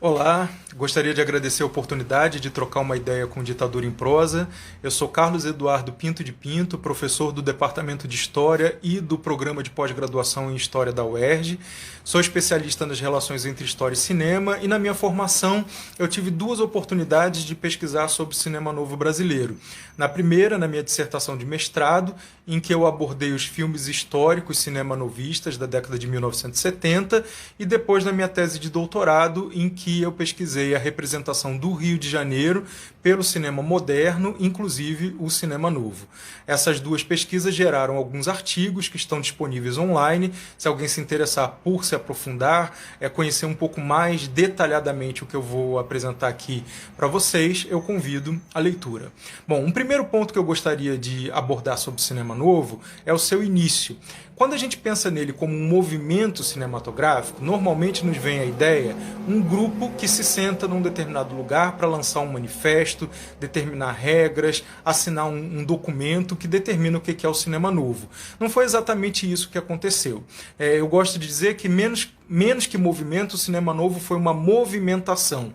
Olá, gostaria de agradecer a oportunidade de trocar uma ideia com o Ditadura em Prosa. Eu sou Carlos Eduardo Pinto de Pinto, professor do Departamento de História e do Programa de Pós-Graduação em História da UERJ. Sou especialista nas relações entre história e cinema e na minha formação eu tive duas oportunidades de pesquisar sobre o cinema novo brasileiro. Na primeira, na minha dissertação de mestrado, em que eu abordei os filmes históricos cinema-novistas da década de 1970, e depois na minha tese de doutorado, em que eu pesquisei a representação do Rio de Janeiro pelo cinema moderno, inclusive o cinema novo. Essas duas pesquisas geraram alguns artigos que estão disponíveis online. Se alguém se interessar por se aprofundar, conhecer um pouco mais detalhadamente o que eu vou apresentar aqui para vocês, eu convido a leitura. Bom, um primeiro ponto que eu gostaria de abordar sobre o cinema novo é o seu início. Quando a gente pensa nele como um movimento cinematográfico, normalmente nos vem a ideia um grupo que se senta num determinado lugar para lançar um manifesto, determinar regras, assinar um documento que determina o que é o cinema novo. Não foi exatamente isso que aconteceu. Eu gosto de dizer que menos que movimento, o cinema novo foi uma movimentação.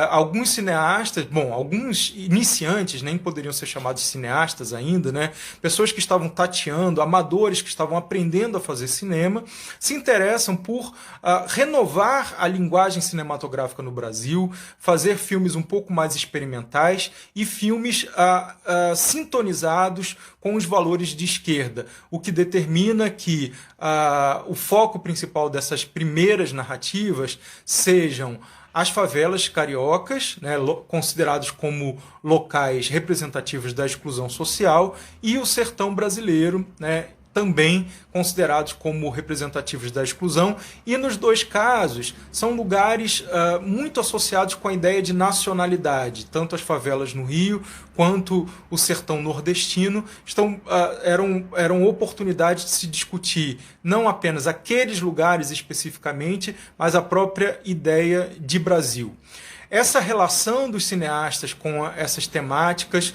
Alguns cineastas, alguns iniciantes nem poderiam ser chamados cineastas ainda, né? Pessoas que estavam tateando, amadores que estavam aprendendo a fazer cinema, se interessam por renovar a linguagem cinematográfica no Brasil, fazer filmes um pouco mais experimentais e filmes sintonizados com os valores de esquerda, o que determina que o foco principal dessas primeiras narrativas sejam as favelas cariocas, né, considerados como locais representativos da exclusão social, e o sertão brasileiro, né, também considerados como representativos da exclusão, e nos dois casos são lugares muito associados com a ideia de nacionalidade. Tanto as favelas no Rio quanto o sertão nordestino eram oportunidades de se discutir não apenas aqueles lugares especificamente, mas a própria ideia de Brasil. Essa relação dos cineastas com essas temáticas,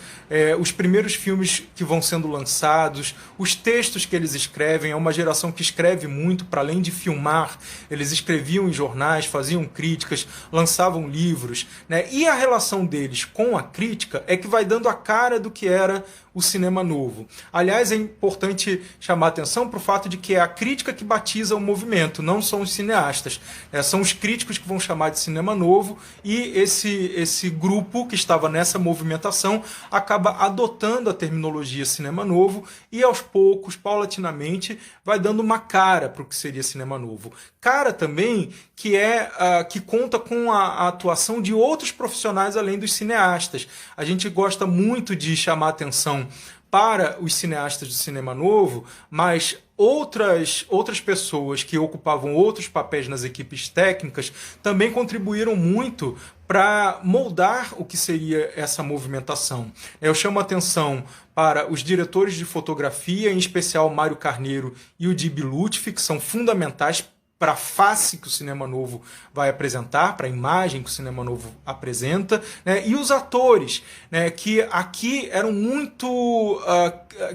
os primeiros filmes que vão sendo lançados, os textos que eles escrevem, é uma geração que escreve muito, para além de filmar, eles escreviam em jornais, faziam críticas, lançavam livros, né? E a relação deles com a crítica é que vai dando a cara do que era o cinema novo. Aliás, é importante chamar a atenção para o fato de que é a crítica que batiza o movimento, não são os cineastas. São os críticos que vão chamar de cinema novo, e esse grupo que estava nessa movimentação acaba adotando a terminologia cinema novo e aos poucos, paulatinamente, vai dando uma cara para o que seria cinema novo. Cara também que conta com a atuação de outros profissionais além dos cineastas. A gente gosta muito de chamar atenção para os cineastas do cinema novo, mas outras pessoas que ocupavam outros papéis nas equipes técnicas também contribuíram muito para moldar o que seria essa movimentação. Eu chamo a atenção para os diretores de fotografia, em especial Mário Carneiro e o Dib Lutfi, que são fundamentais para a face que o cinema novo vai apresentar, para a imagem que o cinema novo apresenta, né? E os atores, né, que aqui eram muito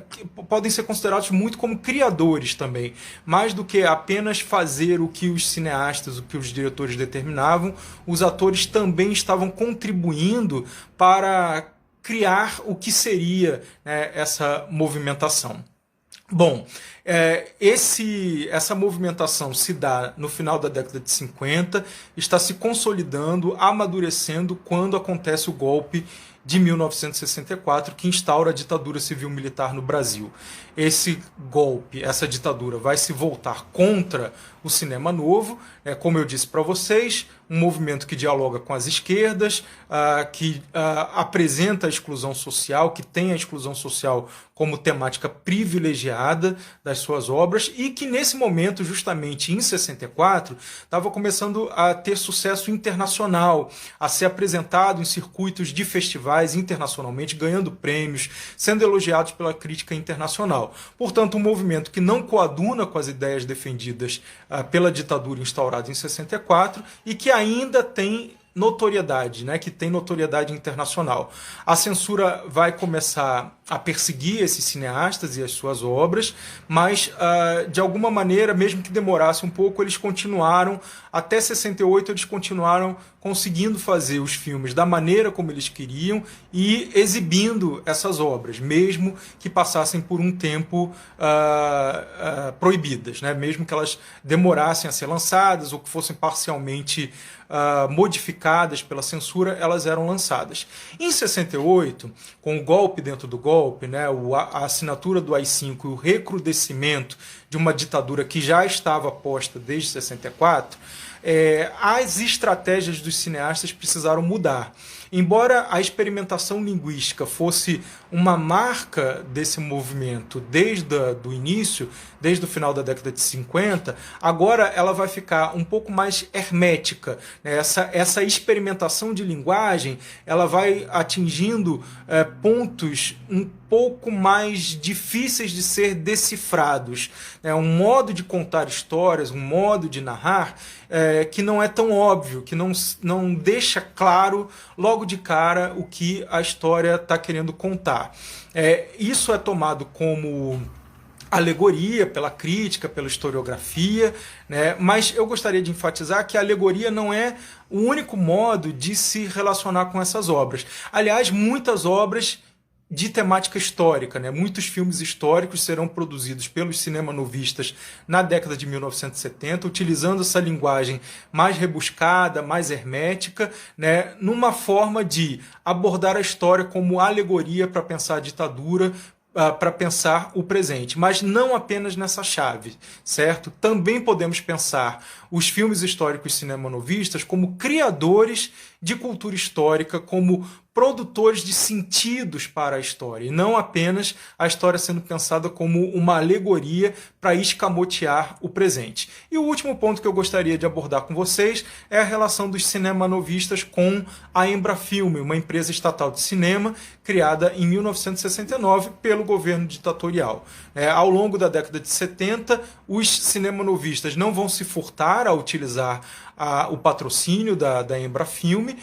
que podem ser considerados muito como criadores também, mais do que apenas fazer o que os cineastas, o que os diretores determinavam. Os atores também estavam contribuindo para criar o que seria, né, essa movimentação. Bom, essa movimentação se dá no final da década de 50, está se consolidando, amadurecendo quando acontece o golpe de 1964, que instaura a ditadura civil-militar no Brasil. Esse golpe, essa ditadura, vai se voltar contra o cinema novo, como eu disse para vocês, um movimento que dialoga com as esquerdas, que apresenta a exclusão social, que tem a exclusão social como temática privilegiada das suas obras, e que nesse momento, justamente em 64, estava começando a ter sucesso internacional, a ser apresentado em circuitos de festivais internacionalmente, ganhando prêmios, sendo elogiados pela crítica internacional. Portanto, um movimento que não coaduna com as ideias defendidas pela ditadura instaurada em 64 e que ainda tem notoriedade, né, que tem notoriedade internacional. A censura vai começar a perseguir esses cineastas e as suas obras, mas, de alguma maneira, mesmo que demorasse um pouco, eles continuaram, até 68, eles continuaram conseguindo fazer os filmes da maneira como eles queriam e exibindo essas obras, mesmo que passassem por um tempo proibidas, né? Mesmo que elas demorassem a ser lançadas ou que fossem parcialmente modificadas pela censura, elas eram lançadas. Em 68, com o golpe dentro do golpe, né, a assinatura do AI-5 e o recrudescimento de uma ditadura que já estava posta desde 64, as estratégias dos cineastas precisaram mudar. Embora a experimentação linguística fosse uma marca desse movimento desde o início, desde o final da década de 50, agora ela vai ficar um pouco mais hermética. Essa experimentação de linguagem ela vai atingindo pontos um pouco mais difíceis de ser decifrados. Um modo de contar histórias, um modo de narrar que não é tão óbvio, que não deixa claro logo de cara o que a história está querendo contar. Isso é tomado como alegoria pela crítica, pela historiografia, né? Mas eu gostaria de enfatizar que a alegoria não é o único modo de se relacionar com essas obras. Aliás, muitas obras de temática histórica, né? Muitos filmes históricos serão produzidos pelos cinemanovistas na década de 1970, utilizando essa linguagem mais rebuscada, mais hermética, né? Numa forma de abordar a história como alegoria para pensar a ditadura, para pensar o presente, mas não apenas nessa chave, certo? Também podemos pensar os filmes históricos cinemanovistas como criadores de cultura histórica, como produtores de sentidos para a história, e não apenas a história sendo pensada como uma alegoria para escamotear o presente. E o último ponto que eu gostaria de abordar com vocês é a relação dos cinemanovistas com a Embrafilme, uma empresa estatal de cinema criada em 1969 pelo governo ditatorial. Ao longo da década de 70, os cinemanovistas não vão se furtar a utilizar o patrocínio da Embrafilme,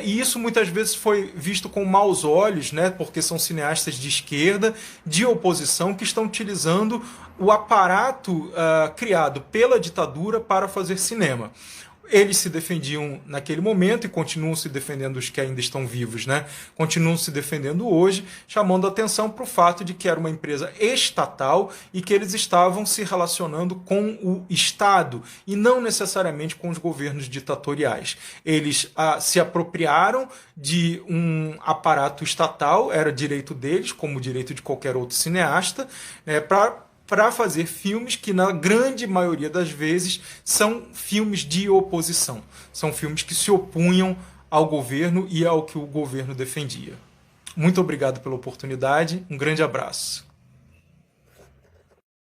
e isso muitas vezes foi visto com maus olhos, né, porque são cineastas de esquerda, de oposição, que estão utilizando o aparato criado pela ditadura para fazer cinema. Eles se defendiam naquele momento e continuam se defendendo, os que ainda estão vivos, né? Continuam se defendendo hoje, chamando a atenção para o fato de que era uma empresa estatal e que eles estavam se relacionando com o Estado e não necessariamente com os governos ditatoriais. Eles se apropriaram de um aparato estatal, era direito deles, como direito de qualquer outro cineasta, para fazer filmes que, na grande maioria das vezes, são filmes de oposição. São filmes que se opunham ao governo e ao que o governo defendia. Muito obrigado pela oportunidade. Um grande abraço.